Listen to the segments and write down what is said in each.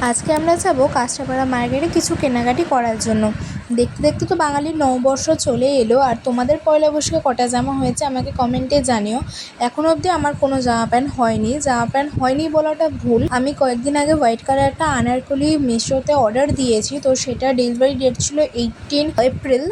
আজকে আমরা যাব কাঁচরাপাড়া মার্কেটে কিছু কেনাকাটি করার জন্য। দেখতে দেখতে তো বাঙালির নববর্ষ চলে এলো। আর তোমাদের পয়লা বৈশাখে কটা জামা হয়েছে আমাকে কমেন্টে জানিও। এখনও অবধি আমার কোনো জামা প্যান্ট হয়নি। জামা প্যান্ট হয়নি বলাটা ভুল, আমি কয়েকদিন আগে হোয়াইট কালার একটা আনারকলি মিশোতে অর্ডার দিয়েছি, তো সেটা ডেলিভারি ডেট ছিল 18 এপ্রিল।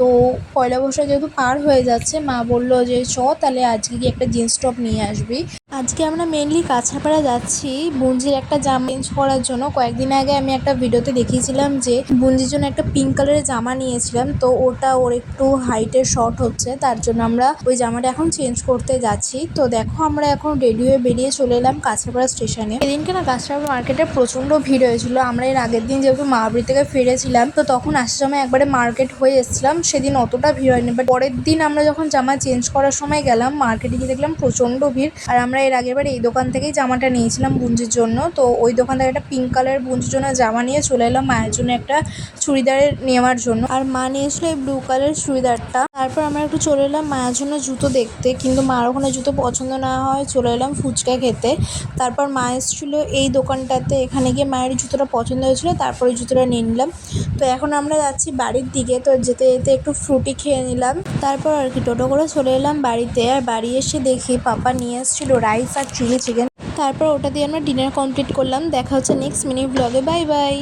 তো পয়লা বৈশাখ যেহেতু পার হয়ে যাচ্ছে, মা বললো যে তাহলে আজকে গিয়ে একটা জিন্স টপ নিয়ে আসবি। আজকে আমরা মেনলি কাঁচরাপাড়া যাচ্ছি বুঞ্জির একটা জামা চেঞ্জ করার জন্য। কয়েকদিন আগে আমি একটা ভিডিওতে দেখিয়েছিলাম যে বুঞ্জির জন্য একটা পিঙ্ক কালারের জামা নিয়েছিলাম, তো ওটা ওর একটু হাইটের শর্ট হচ্ছে, তার জন্য আমরা ওই জামাটা এখন চেঞ্জ করতে যাচ্ছি। তো দেখো আমরা এখন রেডি হয়ে বেরিয়ে চলে এলাম কাঁচরাপাড়া স্টেশনে। সেদিনকে না কাঁচরাপাড়া মার্কেটে প্রচণ্ড ভিড় হয়েছিল। আমরা এর আগের দিন যেহেতু মায়াবড়ি থেকে ফিরেছিলাম, তো তখন আসার সময় একবারে মার্কেট হয়ে এসেছিলাম, সেদিন অতটা ভিড় হয়নি। বাট পরের দিন আমরা যখন জামা চেঞ্জ করার সময় গেলাম মার্কেটে গিয়ে দেখলাম প্রচণ্ড ভিড়। আর আমরা এর আগের বার এই দোকান থেকেই জামাটা নিয়েছিলাম বুঞ্জির জন্য, তো ওই দোকান থেকে একটা পিঙ্ক কালার বুঞ্জির জন্য জামা নিয়ে চলে এলাম মায়ের জন্য একটা চুড়িদারের নেওয়ার জন্য। আর মা নিয়েছিল এই ব্লু কালার চুড়িদারটা। তারপর আমরা একটু চলে এলাম মায়ের জন্য জুতো দেখতে, কিন্তু মার ওখানে জুতো পছন্দ না হয় চলে এলাম ফুচকা খেতে। তারপর মা এসেছিলো এই দোকানটাতে, এখানে গিয়ে মায়ের জুতোটা পছন্দ হয়েছিল, তারপর ওই জুতোটা নিয়ে নিলাম। তো এখন আমরা যাচ্ছি বাড়ির দিকে, তো যেতে যেতে একটু ফ্রুটি খেয়ে নিলাম। তারপর আর কি টোটো করে চলে এলাম বাড়িতে। আর বাড়ি এসে দেখি পাপা নিয়ে এসেছিলো রাইস আর চিলি চিকেন। তারপর ওটা দিয়ে আমরা ডিনার কমপ্লিট করলাম। দেখা হচ্ছে নেক্সট মিনি ব্লগে। Bye bye.